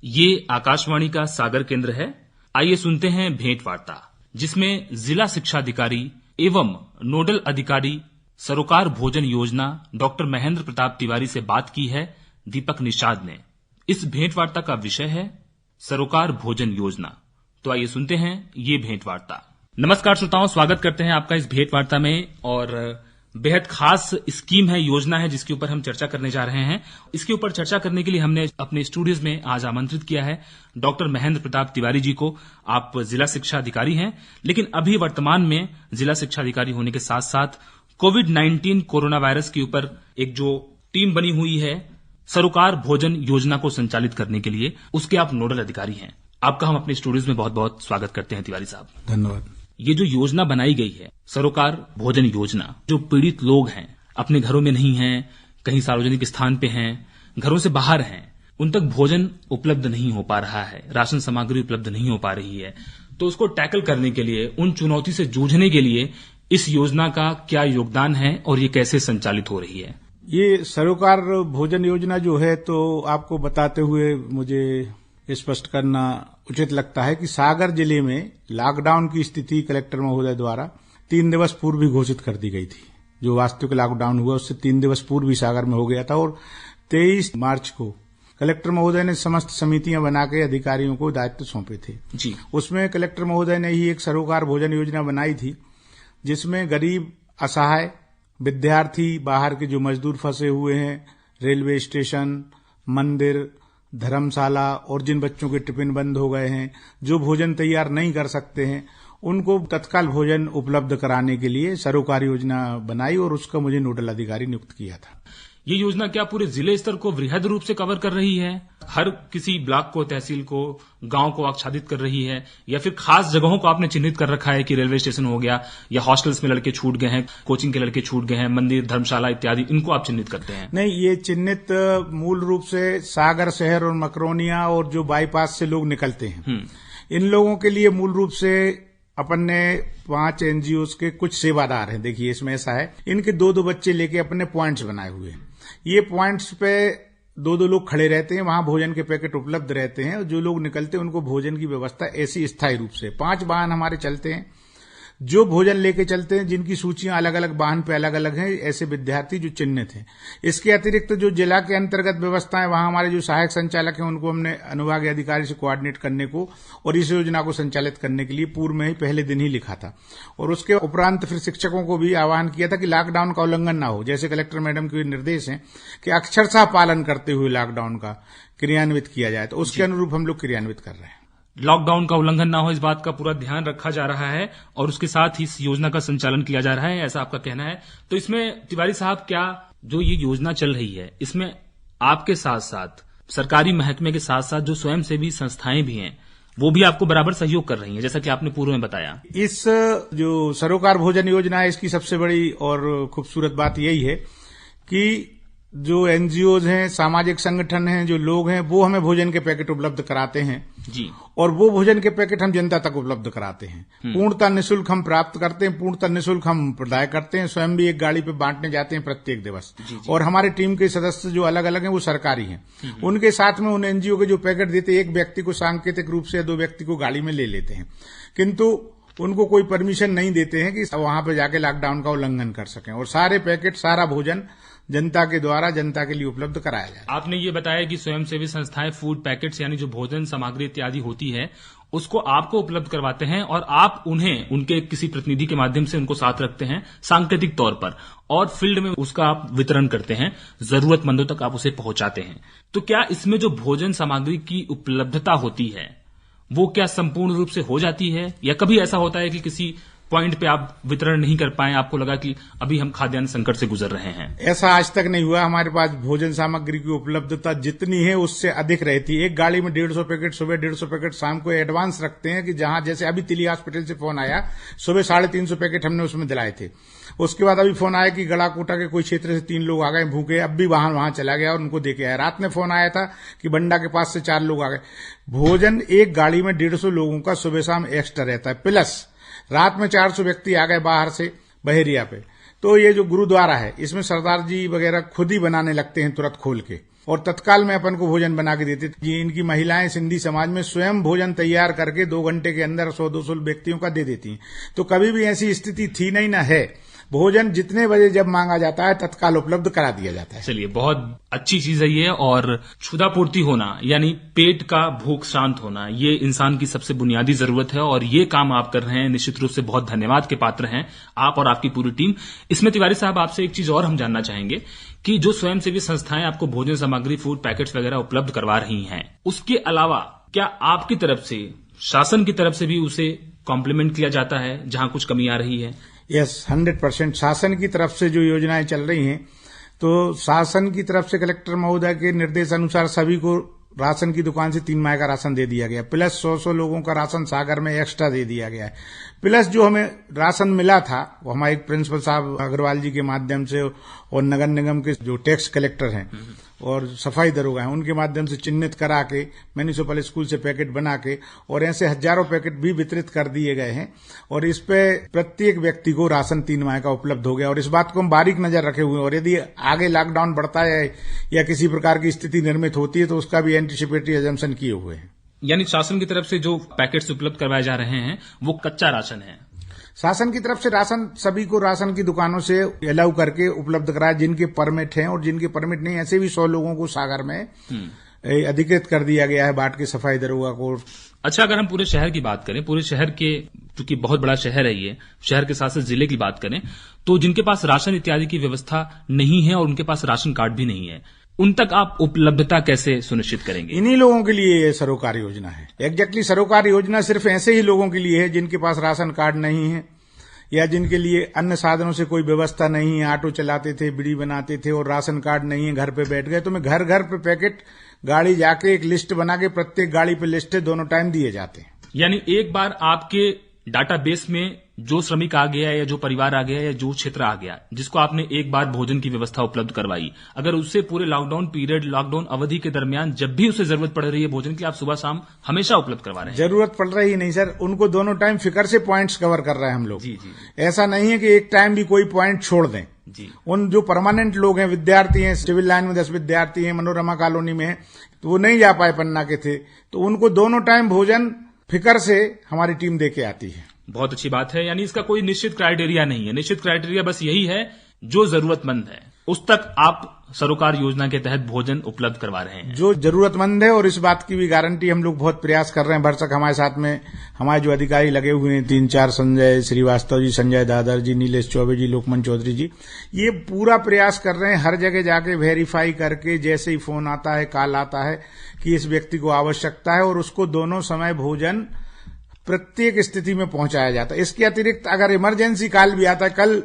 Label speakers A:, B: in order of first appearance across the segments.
A: ये आकाशवाणी का सागर केंद्र है। आइए सुनते हैं भेंट वार्ता, जिसमें जिला शिक्षा अधिकारी एवं नोडल अधिकारी सरोकार भोजन योजना डॉक्टर महेंद्र प्रताप तिवारी से बात की है दीपक निषाद ने। इस भेंट वार्ता का विषय है सरोकार भोजन योजना। तो आइए सुनते हैं ये भेंट वार्ता। नमस्कार श्रोताओं, स्वागत करते हैं आपका इस भेंट वार्ता में। और बेहद खास स्कीम है, योजना है, जिसके ऊपर हम चर्चा करने जा रहे हैं। इसके ऊपर चर्चा करने के लिए हमने अपने स्टूडियोज में आज आमंत्रित किया है डॉक्टर महेंद्र प्रताप तिवारी जी को। आप जिला शिक्षा अधिकारी हैं, लेकिन अभी वर्तमान में जिला शिक्षा अधिकारी होने के साथ साथ कोविड-19 कोरोना वायरस के ऊपर एक जो टीम बनी हुई है सरोकार भोजन योजना को संचालित करने के लिए, उसके आप नोडल अधिकारी हैं। आपका हम अपने स्टूडियोज में बहुत बहुत स्वागत करते हैं तिवारी साहब।
B: धन्यवाद।
A: ये जो योजना बनाई गई है सरोकार भोजन योजना, जो पीड़ित लोग हैं, अपने घरों में नहीं हैं, कहीं सार्वजनिक स्थान पे हैं, घरों से बाहर हैं, उन तक भोजन उपलब्ध नहीं हो पा रहा है, राशन सामग्री उपलब्ध नहीं हो पा रही है, तो उसको टैकल करने के लिए, उन चुनौती से जूझने के लिए इस योजना का क्या योगदान है और ये कैसे संचालित हो रही है?
B: ये सरोकार भोजन योजना जो है, तो आपको बताते हुए मुझे स्पष्ट करना उचित लगता है कि सागर जिले में लॉकडाउन की स्थिति कलेक्टर महोदय द्वारा 3 दिवस पूर्व ही घोषित कर दी गई थी। जो वास्तविक लॉकडाउन हुआ उससे 3 दिवस पूर्व ही सागर में हो गया था और 23 मार्च को कलेक्टर महोदय ने समस्त समितियां बना के अधिकारियों को दायित्व सौंपे थे जी। उसमें कलेक्टर महोदय ने ही एक सरोकार भोजन योजना बनाई थी, जिसमें गरीब, असहाय, विद्यार्थी, बाहर के जो मजदूर फंसे हुए हैं, रेलवे स्टेशन, मंदिर, धर्मशाला और जिन बच्चों के टिफिन बंद हो गए हैं, जो भोजन तैयार नहीं कर सकते हैं, उनको तत्काल भोजन उपलब्ध कराने के लिए सरोकार योजना बनाई और उसका मुझे नोडल अधिकारी नियुक्त किया था।
A: ये योजना क्या पूरे जिले स्तर को वृहद रूप से कवर कर रही है? हर किसी ब्लॉक को, तहसील को, गांव को आच्छादित कर रही है, या फिर खास जगहों को आपने चिन्हित कर रखा है कि रेलवे स्टेशन हो गया, या हॉस्टल्स में लड़के छूट गए हैं, कोचिंग के लड़के छूट गए हैं, मंदिर, धर्मशाला इत्यादि, इनको आप चिन्हित करते हैं?
B: नहीं, ये चिन्हित मूल रूप से सागर शहर और मकरोनिया और जो बाईपास से लोग निकलते हैं, इन लोगों के लिए मूल रूप से अपन ने 5 एनजीओ के कुछ सेवादार हैं। देखिए, इसमें ऐसा है, इनके 2-2 बच्चे लेके अपने पॉइंट्स बनाए हुए हैं। ये पॉइंट्स पे 2-2 लोग खड़े रहते हैं, वहां भोजन के पैकेट उपलब्ध रहते हैं और जो लोग निकलते हैं उनको भोजन की व्यवस्था ऐसी स्थायी रूप से 5 वाहन हमारे चलते हैं जो भोजन लेके चलते हैं, जिनकी सूचियां अलग अलग वाहन पे अलग अलग हैं, ऐसे विद्यार्थी जो चिन्हित हैं। इसके अतिरिक्त जो जिला के अंतर्गत व्यवस्थाएं, वहां हमारे जो सहायक संचालक हैं उनको हमने अनुभागीय अधिकारी से कोऑर्डिनेट करने को और इस योजना को संचालित करने के लिए पूर्व में ही पहले दिन ही लिखा था। और उसके उपरांत फिर शिक्षकों को भी आह्वान किया था कि लॉकडाउन का उल्लंघन ना हो। जैसे कलेक्टर मैडम के निर्देश हैं कि अक्षरशः पालन करते हुए लॉकडाउन का क्रियान्वित किया जाए, तो उसके अनुरूप हम लोग क्रियान्वित कर रहे हैं।
A: लॉकडाउन का उल्लंघन ना हो, इस बात का पूरा ध्यान रखा जा रहा है और उसके साथ ही इस योजना का संचालन किया जा रहा है, ऐसा आपका कहना है। तो इसमें तिवारी साहब, क्या जो ये योजना चल रही है, इसमें आपके साथ साथ सरकारी महकमे के साथ साथ जो स्वयंसेवी संस्थाएं भी हैं, वो भी आपको बराबर सहयोग कर रही हैं, जैसा कि आपने पूर्व में बताया?
B: इस जो सरोकार भोजन योजना है, इसकी सबसे बड़ी और खूबसूरत बात यही है कि जो एनजीओज हैं, सामाजिक संगठन हैं, जो लोग हैं, वो हमें भोजन के पैकेट उपलब्ध कराते हैं जी। और वो भोजन के पैकेट हम जनता तक उपलब्ध कराते हैं। पूर्णतः निःशुल्क हम प्राप्त करते हैं, पूर्णतः निःशुल्क हम प्रदाय करते हैं। स्वयं भी एक गाड़ी पे बांटने जाते हैं प्रत्येक दिवस जी। और हमारे टीम के सदस्य जो अलग अलग हैं वो सरकारी हैं। उनके साथ में उन एनजीओ के जो पैकेट देते, एक व्यक्ति को सांकेतिक रूप से 2 व्यक्ति को गाड़ी में ले लेते हैं, किंतु उनको कोई परमिशन नहीं देते हैं कि वहां पे जाके लॉकडाउन का उल्लंघन कर सकें। और सारे पैकेट, सारा भोजन जनता के द्वारा जनता के लिए उपलब्ध कराया जाए।
A: आपने ये बताया कि स्वयंसेवी संस्थाएं फूड पैकेट्स यानी जो भोजन सामग्री इत्यादि होती है उसको आपको उपलब्ध करवाते हैं और आप उन्हें उनके किसी प्रतिनिधि के माध्यम से उनको साथ रखते हैं सांकेतिक तौर पर, और फील्ड में उसका आप वितरण करते हैं, जरूरतमंदों तक आप उसे पहुंचाते हैं। तो क्या इसमें जो भोजन सामग्री की उपलब्धता होती है वो क्या संपूर्ण रूप से हो जाती है, या कभी ऐसा होता है कि किसी पॉइंट पे आप वितरण नहीं कर पाए, आपको लगा कि अभी हम खाद्यान्न संकट से गुजर रहे हैं?
B: ऐसा आज तक नहीं हुआ। हमारे पास भोजन सामग्री की उपलब्धता जितनी है उससे अधिक रहती है। एक गाड़ी में 150 पैकेट सुबह, 150 पैकेट शाम को एडवांस रखते हैं कि जहां, जैसे अभी तिली हॉस्पिटल से फोन आया, सुबह 350 पैकेट हमने उसमें दिलाए थे। उसके बाद अभी फोन आया कि गड़ाकोटा के कोई क्षेत्र से 3 लोग आ गए भूखे, अब भी वहां चला गया और उनको देके आया। रात में फोन आया था कि बंडा के पास से 4 लोग आ गए। भोजन एक गाड़ी में 150 लोगों का सुबह शाम एक्स्ट्रा रहता है, प्लस रात में 400 व्यक्ति आ गए बाहर से बहेरिया पे। तो ये जो गुरुद्वारा है, इसमें सरदार जी वगैरह खुद ही बनाने लगते हैं तुरंत खोल के। और तत्काल में अपन को भोजन बना के देते थे। इनकी महिलाएं सिंधी समाज में स्वयं भोजन तैयार करके 2 घंटे के अंदर 100-200 व्यक्तियों का दे देती हैं। तो कभी भी ऐसी स्थिति थी नहीं, ना है। भोजन जितने बजे जब मांगा जाता है तत्काल उपलब्ध करा दिया जाता है।
A: चलिए, बहुत अच्छी चीज है ये। और क्षुधापूर्ति होना यानी पेट का भूख शांत होना, ये इंसान की सबसे बुनियादी जरूरत है और ये काम आप कर रहे हैं, निश्चित रूप से बहुत धन्यवाद के पात्र हैं आप और आपकी पूरी टीम। इसमें तिवारी साहब, आपसे एक चीज और हम जानना चाहेंगे कि जो स्वयंसेवी संस्थाएं आपको भोजन सामग्री, फूड पैकेट्स वगैरह उपलब्ध करवा रही हैं, उसके अलावा क्या आपकी तरफ से, शासन की तरफ से भी उसे कॉम्प्लीमेंट किया जाता है जहां कुछ कमी आ रही है?
B: यस, 100% शासन की तरफ से जो योजनाएं चल रही हैं, तो शासन की तरफ से कलेक्टर महोदय के निर्देश अनुसार सभी को राशन की दुकान से 3 माह का राशन दे दिया गया, प्लस 100 लोगों का राशन सागर में एक्स्ट्रा दे दिया गया है। प्लस जो हमें राशन मिला था वो हमारे प्रिंसिपल साहब अग्रवाल जी के माध्यम से और नगर निगम के जो टैक्स कलेक्टर हैं और सफाई दरोगा हैं, उनके माध्यम से चिन्हित करा के म्युनिसिपल स्कूल से पैकेट बना के और ऐसे हजारों पैकेट भी वितरित कर दिए गए हैं। और इस पे प्रत्येक व्यक्ति को राशन 3 माह का उपलब्ध हो गया। और इस बात को हम बारीक नजर रखे हुए हैं और यदि आगे लॉकडाउन बढ़ता है या किसी प्रकार की स्थिति निर्मित होती है तो उसका भी एंटीसिपेटरी एजम्पशन किए हुए हैं।
A: यानी शासन की तरफ से जो पैकेट्स उपलब्ध करवाए जा रहे हैं वो कच्चा राशन है?
B: शासन की तरफ से राशन सभी को राशन की दुकानों से अलाउ करके उपलब्ध कराया, जिनके परमिट हैं, और जिनके परमिट नहीं ऐसे भी 100 लोगों को सागर में अधिकृत कर दिया गया है बाट के सफाई दरोगा को।
A: अच्छा, अगर हम पूरे शहर की बात करें, पूरे शहर के, क्योंकि बहुत बड़ा शहर है ये, शहर के साथ साथ जिले की बात करें, तो जिनके पास राशन इत्यादि की व्यवस्था नहीं है और उनके पास राशन कार्ड भी नहीं है, उन तक आप उपलब्धता कैसे सुनिश्चित करेंगे?
B: इन्हीं लोगों के लिए ये सरोकार योजना है। एग्जैक्टली सरोकार योजना सिर्फ ऐसे ही लोगों के लिए है जिनके पास राशन कार्ड नहीं है या जिनके लिए अन्य साधनों से कोई व्यवस्था नहीं है, ऑटो चलाते थे, बीड़ी बनाते थे और राशन कार्ड नहीं है, घर पे बैठ गए। तो मैं घर घर पे पैकेट गाड़ी जाके एक लिस्ट बना के प्रत्येक गाड़ी पे लिस्ट दोनों टाइम दिए जाते हैं।
A: यानी एक बार आपके डाटाबेस में जो श्रमिक आ गया या जो परिवार आ गया या जो क्षेत्र आ गया जिसको आपने एक बार भोजन की व्यवस्था उपलब्ध करवाई, अगर उससे पूरे लॉकडाउन पीरियड, लॉकडाउन अवधि के दरमियान जब भी उसे जरूरत पड़ रही है भोजन की, आप सुबह शाम हमेशा उपलब्ध करवा रहे हैं?
B: जरूरत पड़ रही नहीं सर, उनको दोनों टाइम फिकर से पॉइंट्स कवर कर रहे हैं हम लोग।
A: जी जी।
B: ऐसा नहीं है कि एक टाइम भी कोई पॉइंट छोड़ दें
A: जी।
B: उन जो परमानेंट लोग हैं, विद्यार्थी हैं, सिविल लाइन में 10 विद्यार्थी हैं, मनोरमा कॉलोनी में है, तो वो नहीं जा पाए पन्ना के थे, तो उनको दोनों टाइम भोजन फिकर से हमारी टीम दे के आती है।
A: बहुत अच्छी बात है। यानी इसका कोई निश्चित क्राइटेरिया नहीं है, निश्चित क्राइटेरिया बस यही है जो जरूरतमंद है उस तक आप सरोकार योजना के तहत भोजन उपलब्ध करवा रहे हैं,
B: जो जरूरतमंद है। और इस बात की भी गारंटी हम लोग बहुत प्रयास कर रहे हैं। भरसक हमारे साथ में हमारे जो अधिकारी लगे हुए हैं 3-4, संजय श्रीवास्तव जी, संजय दादर जी, नीलेश चौबे जी, लोकमन चौधरी जी, ये पूरा प्रयास कर रहे हैं हर जगह जाके वेरीफाई करके, जैसे ही फोन आता है, कॉल आता है कि इस व्यक्ति को आवश्यकता है और उसको दोनों समय भोजन प्रत्येक स्थिति में पहुंचाया जाता है। इसके अतिरिक्त अगर इमरजेंसी कॉल भी आता है, कल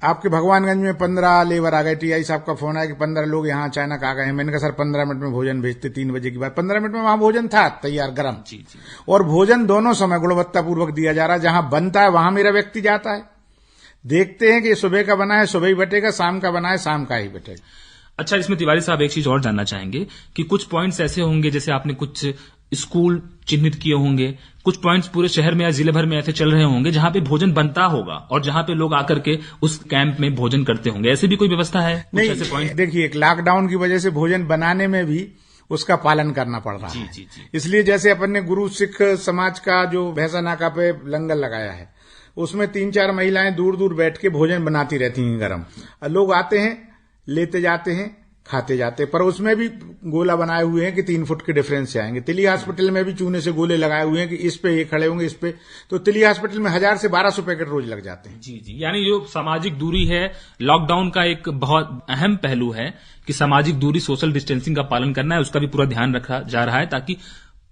B: आपके भगवानगंज में 15 लेबर आ गए, टीआई साहब का फोन आया कि 15 लोग यहाँ अचानक आ गए हैं। मैंने कहा सर 15 मिनट में भोजन भेजते, 3 बजे की बात, 15 मिनट में वहां भोजन था तैयार गरम।
A: जी जी।
B: और भोजन दोनों समय गुणवत्तापूर्वक दिया जा रहा है। जहां बनता है वहां मेरा व्यक्ति जाता है, देखते हैं कि सुबह का बना है सुबह ही बटेगा, शाम का बना है शाम का ही बटेगा।
A: अच्छा, इसमें तिवारी साहब एक चीज और जानना चाहेंगे कि कुछ पॉइंट्स ऐसे होंगे, जैसे आपने कुछ स्कूल चिन्हित किए होंगे, कुछ पॉइंट्स पूरे शहर में या जिले भर में ऐसे चल रहे होंगे जहां पे भोजन बनता होगा और जहां पे लोग आकर के उस कैंप में भोजन करते होंगे, ऐसे भी कोई व्यवस्था है?
B: नहीं,
A: ऐसे पॉइंट
B: देखिए, लॉकडाउन की वजह से भोजन बनाने में भी उसका पालन करना पड़ रहा है।
A: जी जी।
B: इसलिए जैसे अपन ने गुरु सिख समाज का जो भैंसा नाका पे लंगर लगाया है, उसमें 3-4 महिलाएं दूर दूर बैठ के भोजन बनाती रहती हैं गरम। लोग आते हैं, लेते जाते हैं, खाते जाते, पर उसमें भी गोला बनाए हुए हैं कि 3 फुट के डिफरेंस से आएंगे। तिली हॉस्पिटल में भी चूने से गोले लगाए हुए हैं कि इस पे ये खड़े होंगे, इस पे, तो तिली हॉस्पिटल में 1000 से 1200 पैकेट रोज लग जाते हैं।
A: जी जी। यानी जो सामाजिक दूरी है, लॉकडाउन का एक बहुत अहम पहलू है कि सामाजिक दूरी, सोशल डिस्टेंसिंग का पालन करना है, उसका भी पूरा ध्यान रखा जा रहा है ताकि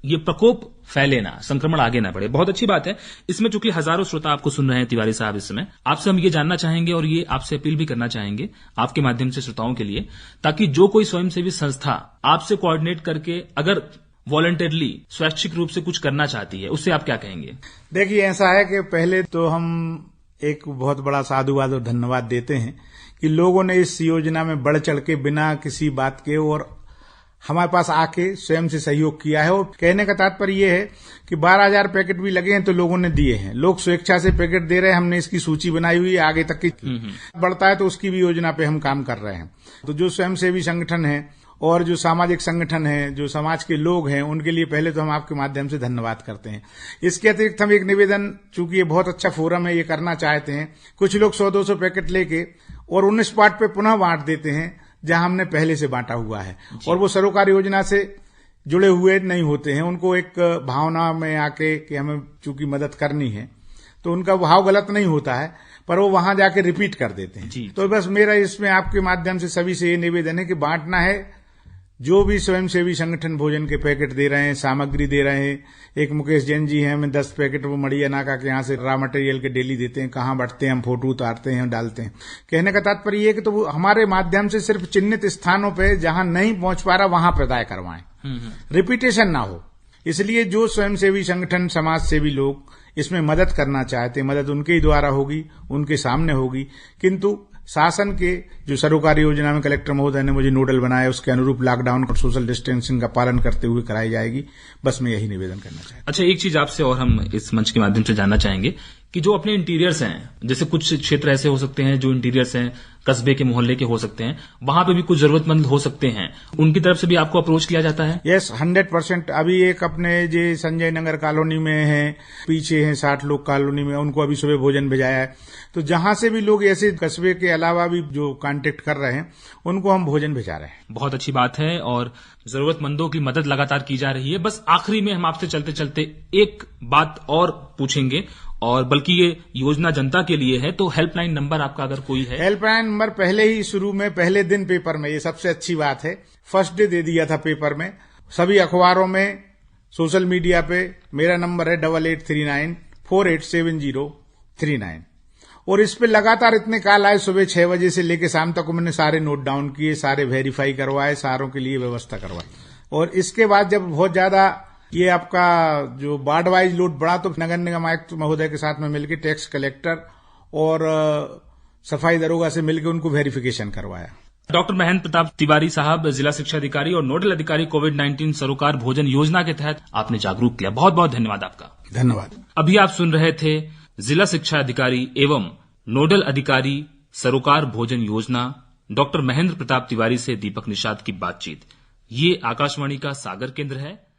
A: ये प्रकोप फैले ना, संक्रमण आगे ना बढ़े। बहुत अच्छी बात है। इसमें चूंकि हजारों श्रोता आपको सुन रहे हैं तिवारी साहब इस समय, आपसे हम ये जानना चाहेंगे और ये आपसे अपील भी करना चाहेंगे आपके माध्यम से श्रोताओं के लिए, ताकि जो कोई स्वयंसेवी संस्था आपसे कोऑर्डिनेट करके अगर वॉलंटियरली स्वैच्छिक रूप से कुछ करना चाहती है, उससे आप क्या कहेंगे?
B: देखिए, ऐसा है कि पहले तो हम एक बहुत बड़ा साधुवाद और धन्यवाद देते हैं कि लोगों ने इस योजना में बढ़ चढ़ के बिना किसी बात के और हमारे पास आके स्वयं से सहयोग किया है। और कहने का तात्पर्य यह है कि 12,000 पैकेट भी लगे हैं तो लोगों ने दिए हैं, लोग स्वेच्छा से पैकेट दे रहे हैं। हमने इसकी सूची बनाई हुई है, आगे तक की बढ़ता है तो उसकी भी योजना पे हम काम कर रहे हैं। तो जो स्वयंसेवी संगठन है और जो सामाजिक संगठन हैं, जो समाज के लोग हैं, उनके लिए पहले तो हम आपके माध्यम से धन्यवाद करते हैं। इसके अतिरिक्त हम एक निवेदन, चूंकि ये बहुत अच्छा फोरम है, ये करना चाहते हैं। कुछ लोग 100-200 पैकेट लेके और 19 स्पॉट पे पुनः बांट देते हैं जहां हमने पहले से बांटा हुआ है, और वो सरोकार योजना से जुड़े हुए नहीं होते हैं। उनको एक भावना में आके कि हमें चूंकि मदद करनी है, तो उनका भाव गलत नहीं होता है, पर वो वहां जाके रिपीट कर देते हैं। तो बस मेरा इसमें आपके माध्यम से सभी से ये निवेदन है कि बांटना है। जो भी स्वयंसेवी संगठन भोजन के पैकेट दे रहे हैं, सामग्री दे रहे हैं, एक मुकेश जैन जी हैं, हमें 10 पैकेट वो मड़िया नाका के यहाँ से रॉ मटेरियल के डेली देते हैं, कहाँ बंटते हैं, हम फोटो उतारते हैं, डालते हैं। कहने का तात्पर्य ये है कि तो वो हमारे माध्यम से सिर्फ चिन्हित स्थानों पे जहां नहीं पहुंच पा रहा वहां प्रदाय करवाएं, रिपीटेशन ना हो। इसलिए जो स्वयंसेवी संगठन, समाज सेवी लोग इसमें मदद करना चाहते हैं, मदद उनके ही द्वारा होगी, उनके सामने होगी, किंतु शासन के जो सरोकारी योजना में कलेक्टर महोदय ने मुझे नोडल बनाया, उसके अनुरूप लॉकडाउन और सोशल डिस्टेंसिंग का पालन करते हुए कराई जाएगी। बस मैं यही निवेदन करना चाहता हूं।
A: अच्छा, एक चीज आपसे और हम इस मंच के माध्यम से जानना चाहेंगे कि जो अपने इंटीरियर्स हैं, जैसे कुछ क्षेत्र ऐसे हो सकते हैं जो इंटीरियर्स हैं, कस्बे के मोहल्ले के हो सकते हैं, वहां पे भी कुछ जरूरतमंद हो सकते हैं, उनकी तरफ से भी आपको अप्रोच किया जाता है?
B: यस, 100%। अभी एक अपने जे संजय नगर कॉलोनी में है, पीछे हैं 60 लोग कॉलोनी में, उनको अभी सुबह भोजन भेजाया है। तो जहां से भी लोग ऐसे कस्बे के अलावा भी जो कांटेक्ट कर रहे हैं, उनको हम भोजन भेजा रहे हैं।
A: बहुत अच्छी बात है, और जरूरतमंदों की मदद लगातार की जा रही है। बस आखिरी में हम आपसे चलते चलते एक बात और पूछेंगे, और बल्कि ये योजना जनता के लिए है, तो हेल्पलाइन नंबर आपका अगर कोई है?
B: हेल्पलाइन नंबर पहले ही शुरू में, पहले दिन पेपर में, ये सबसे अच्छी बात है, फर्स्ट डे दे दिया था पेपर में, सभी अखबारों में, सोशल मीडिया पे। मेरा नंबर है 8839487039, और इस पे लगातार इतने कॉल आए, सुबह 6 बजे से लेके शाम तक मैंने सारे नोट डाउन किए, सारे वेरीफाई करवाए, सारों के लिए व्यवस्था करवाई। और इसके बाद जब बहुत ज्यादा ये आपका जो वार्ड वाइज लोड बढ़ा, तो नगर निगम आयुक्त महोदय के साथ में मिलकर टैक्स कलेक्टर और सफाई दरोगा से मिलकर उनको वेरिफिकेशन करवाया।
A: डॉक्टर महेंद्र प्रताप तिवारी साहब, जिला शिक्षा अधिकारी और नोडल अधिकारी, कोविड-19 सरोकार भोजन योजना के तहत आपने जागरूक किया। बहुत बहुत धन्यवाद आपका।
B: धन्यवाद।
A: अभी आप सुन रहे थे जिला शिक्षा अधिकारी एवं नोडल अधिकारी सरोकार भोजन योजना डॉक्टर महेंद्र प्रताप तिवारी से दीपक निषाद की बातचीत। ये आकाशवाणी का सागर केंद्र है।